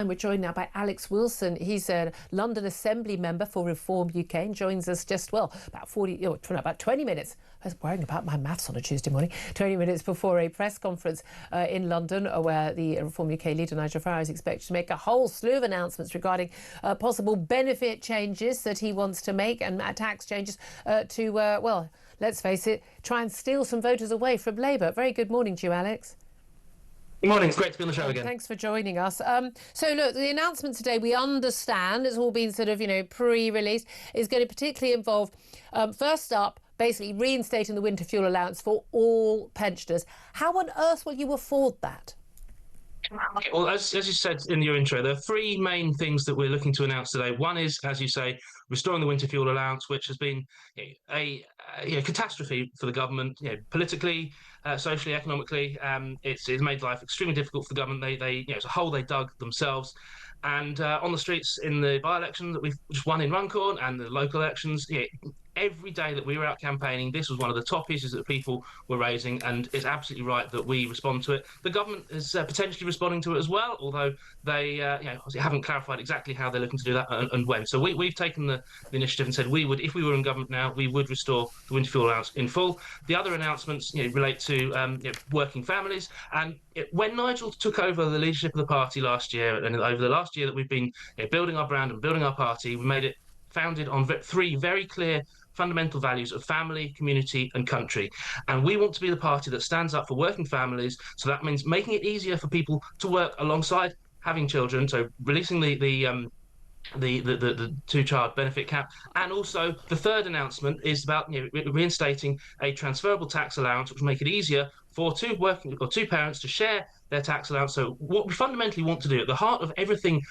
And we're joined now by Alex Wilson. He's a London Assembly member for Reform UK and joins us just, well, about 20 minutes. I was worrying about my maths on a Tuesday morning. 20 minutes before a press conference in London where the Reform UK leader, Nigel Farage, is expected to make a whole slew of announcements regarding possible benefit changes that he wants to make and tax changes to, well, let's face it, try and steal some voters away from Labour. Very good morning to you, Alex. Good morning. It's great to be on the show again. Thanks for joining us. So, look, the announcement today, we understand, it's all been sort of, pre-released, is going to particularly involve, first up, basically reinstating the winter fuel allowance for all pensioners. How on earth will you afford that? Well, as you said in your intro, there are three main things that we're looking to announce today. One is, as you say, restoring the winter fuel allowance, which has been a catastrophe for the government, politically, socially, economically. It's made life extremely difficult for the government. They as a whole, they dug themselves. And on the streets in the by-election that we've just won in Runcorn and the local elections, every day that we were out campaigning, this was one of the top issues that people were raising, and it's absolutely right that we respond to it. The government is potentially responding to it as well, although they obviously haven't clarified exactly how they're looking to do that and when. So we've taken the initiative and said we would, if we were in government now, we would restore the winter fuel allowance in full. The other announcements relate to working families. And when Nigel took over the leadership of the party last year, and over the last year that we've been building our brand and building our party, we made it founded on three very clear fundamental values of family, community and country. And we want to be the party that stands up for working families. So that means making it easier for people to work alongside having children. So releasing the two-child benefit cap. And also the third announcement is about reinstating a transferable tax allowance, which will make it easier for two parents to share their tax allowance. So what we fundamentally want to do at the heart of everything,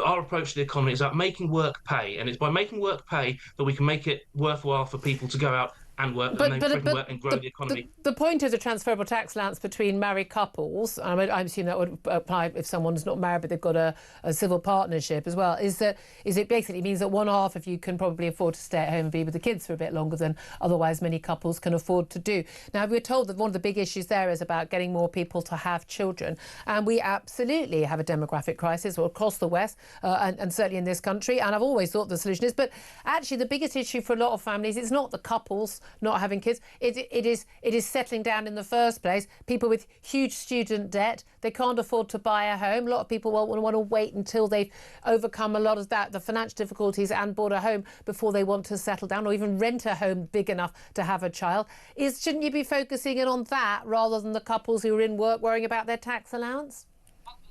our approach to the economy, is about making work pay, and it's by making work pay that we can make it worthwhile for people to go out and work and work and grow the economy. The point of the transferable tax allowance between married couples, I assume that would apply if someone's not married but they've got a civil partnership as well, is it basically means that one half of you can probably afford to stay at home and be with the kids for a bit longer than otherwise many couples can afford to do. Now, we're told that one of the big issues there is about getting more people to have children, and we absolutely have a demographic crisis across the West and certainly in this country, and I've always thought the solution is, but actually the biggest issue for a lot of families is not the couples not having kids, it is settling down in the first place. People with huge student debt, they can't afford to buy a home. A lot of people want to wait until they've overcome a lot of the financial difficulties and bought a home before they want to settle down or even rent a home big enough to have a child. Shouldn't you be focusing in on that rather than the couples who are in work worrying about their tax allowance?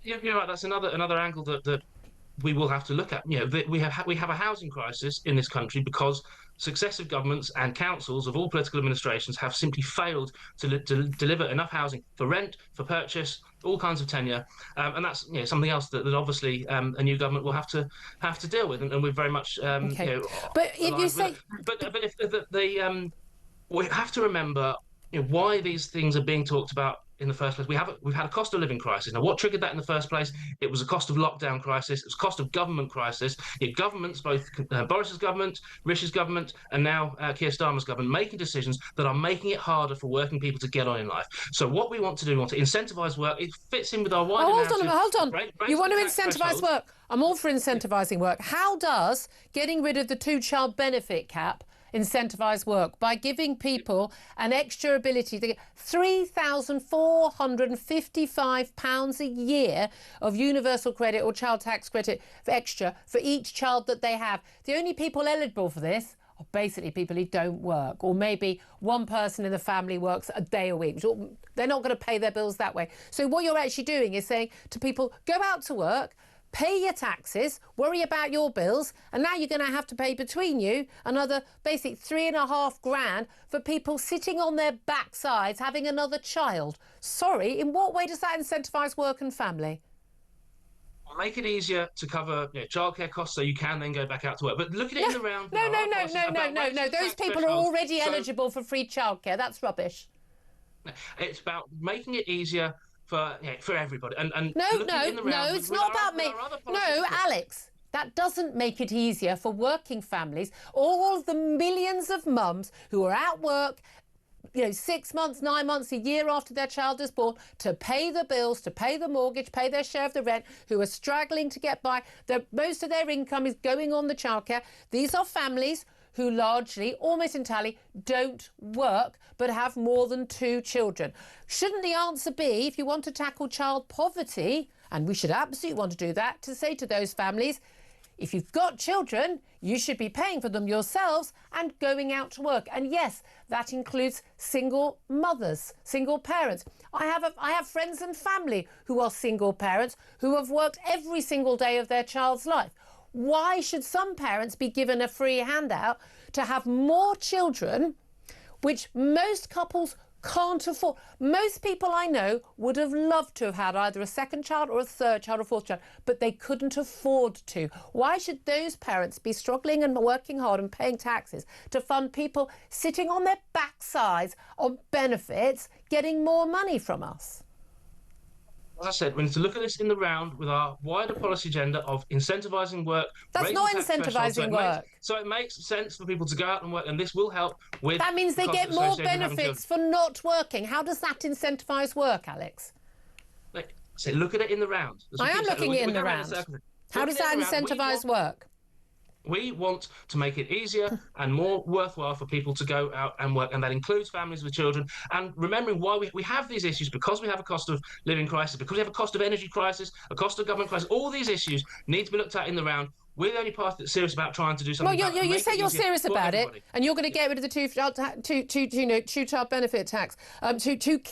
Yeah, you're right. That's another angle that we will have to look at. We have a housing crisis in this country because successive governments and councils of all political administrations have simply failed to deliver enough housing for rent, for purchase, all kinds of tenure, and that's something else that obviously a new government will have to deal with, and we're very much okay. But if you say, we have to remember why these things are being talked about in the first place. We've had a cost of living crisis. Now, what triggered that in the first place? It was a cost of lockdown crisis. It was a cost of government crisis. Governments, both Boris's government, Rishi's government, and now Keir Starmer's government, making decisions that are making it harder for working people to get on in life. So what we want to do, we want to incentivise work. It fits in with our wider narrative. Hold on. You want to incentivise work? I'm all for incentivising work. How does getting rid of the two-child benefit cap incentivise work? By giving people an extra ability to get £3,455 a year of universal credit or child tax credit for extra for each child that they have. The only people eligible for this are basically people who don't work, or maybe one person in the family works a day a week. They're not going to pay their bills that way. So what you're actually doing is saying to people, go out to work, pay your taxes, worry about your bills, and now you're going to have to pay between you another basic £3.5 grand for people sitting on their backsides having another child. Sorry, in what way does that incentivise work and family? Make it easier to cover childcare costs so you can then go back out to work. But look at it in the round. No. Those people are already eligible for free childcare. That's rubbish. It's about making it easier for everybody. And no, it's not about me. No, Alex, that doesn't make it easier for working families, all of the millions of mums who are at work 6 months, 9 months, a year after their child is born, to pay the bills, to pay the mortgage, pay their share of the rent, who are struggling to get by. Most of their income is going on the childcare. These are families who largely, almost entirely, don't work but have more than 2 children. Shouldn't the answer be, if you want to tackle child poverty, and we should absolutely want to do that, to say to those families, if you've got children, you should be paying for them yourselves and going out to work. And yes, that includes single mothers, single parents. I have friends and family who are single parents who have worked every single day of their child's life. Why should some parents be given a free handout to have more children, which most couples can't afford? Most people I know would have loved to have had either a second child or a third child or a fourth child, but they couldn't afford to. Why should those parents be struggling and working hard and paying taxes to fund people sitting on their backsides on benefits, getting more money from us? As I said, we need to look at this in the round with our wider policy agenda of incentivising work. That's not incentivising work. So it makes sense for people to go out and work, and this will help with... That means they get more benefits for not working. How does that incentivise work, Alex? Look at it in the round. I am looking at it in the round. How does that incentivise work? We want to make it easier and more worthwhile for people to go out and work, and that includes families with children. And remembering why we have these issues, because we have a cost of living crisis, because we have a cost of energy crisis, a cost of government crisis, all these issues need to be looked at in the round. We're the only party that's serious about trying to do something. Well, you say you're serious about it, and you're going to get rid of the two-child benefit tax,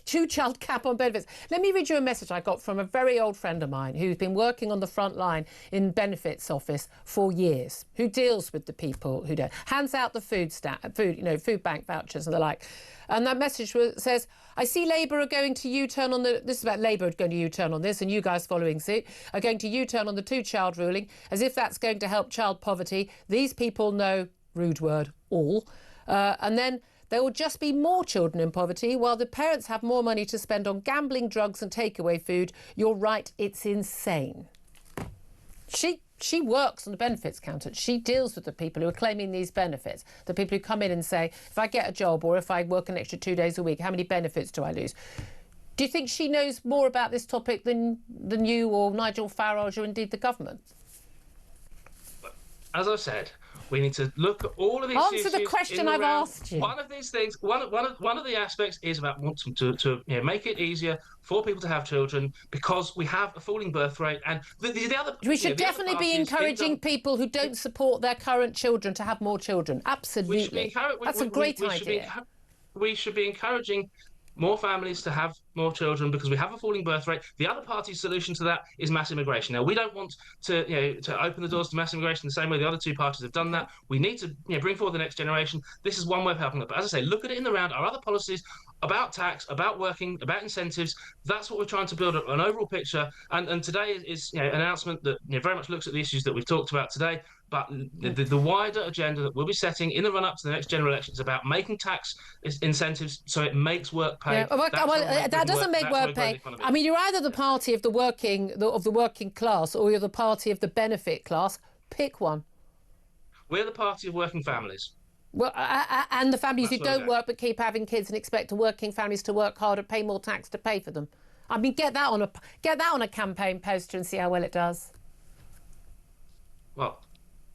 two-child cap on benefits. Let me read you a message I got from a very old friend of mine who's been working on the front line in benefits office for years, who deals with the people who don't, hands out the food bank vouchers and the like. And that message says, I see Labour are going to U-turn on this is about Labour going to U-turn on this, and you guys following suit are going to U-turn on the 2-child ruling, as if that's going to help child poverty. These people know, rude word, all. And then there will just be more children in poverty while the parents have more money to spend on gambling, drugs and takeaway food. You're right, it's insane. She works on the benefits counter. She deals with the people who are claiming these benefits, the people who come in and say, if I get a job or if I work an extra 2 days a week, how many benefits do I lose? Do you think she knows more about this topic than you or Nigel Farage or indeed the government? As I said, we need to look at all of these issues. Answer the question I've asked you. One of these things, one of the aspects is about wanting to make it easier for people to have children, because we have a falling birth rate, and the other. We should definitely be encouraging people who don't support their current children to have more children. Absolutely, that's a great idea. We should be encouraging more families to have more children because we have a falling birth rate. The other party's solution to that is mass immigration. Now, we don't want to open the doors to mass immigration the same way the other two parties have done that. We need to bring forward the next generation. This is one way of helping them. But as I say, look at it in the round. Our other policies about tax, about working, about incentives, that's what we're trying to build an overall picture. And today is an announcement that very much looks at the issues that we've talked about today. But the wider agenda that we'll be setting in the run-up to the next general election is about making tax incentives so it makes work pay. Yeah, that doesn't make work pay. I mean, you're either the party of the working class or you're the party of the benefit class. Pick one. We're the party of working families. Well, and the families who don't work but keep having kids and expect working families to work harder, pay more tax to pay for them. I mean, get that on a campaign poster and see how well it does. Well,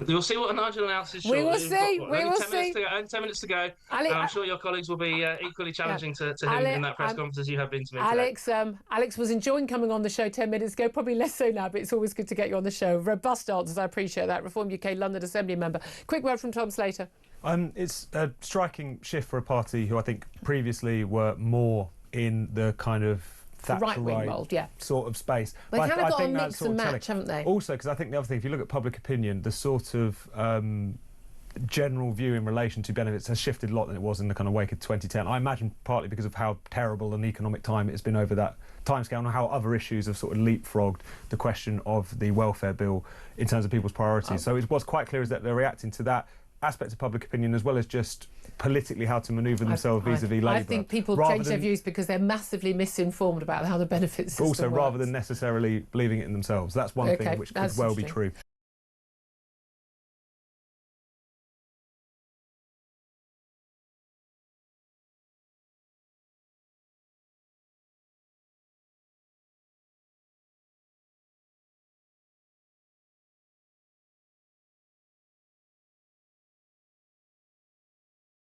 we'll see what Nigel announces shortly. We will see. We will see. 10 minutes to go. I'm sure your colleagues will be equally challenging to him in that press conference as you have been to me today. Alex was enjoying coming on the show 10 minutes ago, probably less so now, but it's always good to get you on the show. Robust answers, I appreciate that. Reform UK London Assembly member. Quick word from Tom Slater. It's a striking shift for a party who I think previously were more in the kind of Thatcherite mould, sort of space. They kind of got a mix and match, haven't they? Also, because I think the other thing, if you look at public opinion, the sort of general view in relation to benefits has shifted a lot than it was in the kind of wake of 2010. I imagine partly because of how terrible an economic time it's been over that timescale, and how other issues have sort of leapfrogged the question of the welfare bill in terms of people's priorities. So it was quite clear that they're reacting to that aspect of public opinion as well as just politically how to manoeuvre themselves vis-a-vis Labour. I think people change their views because they're massively misinformed about how the benefits system also works. Rather than necessarily believing it in themselves. That's one thing which could well be true.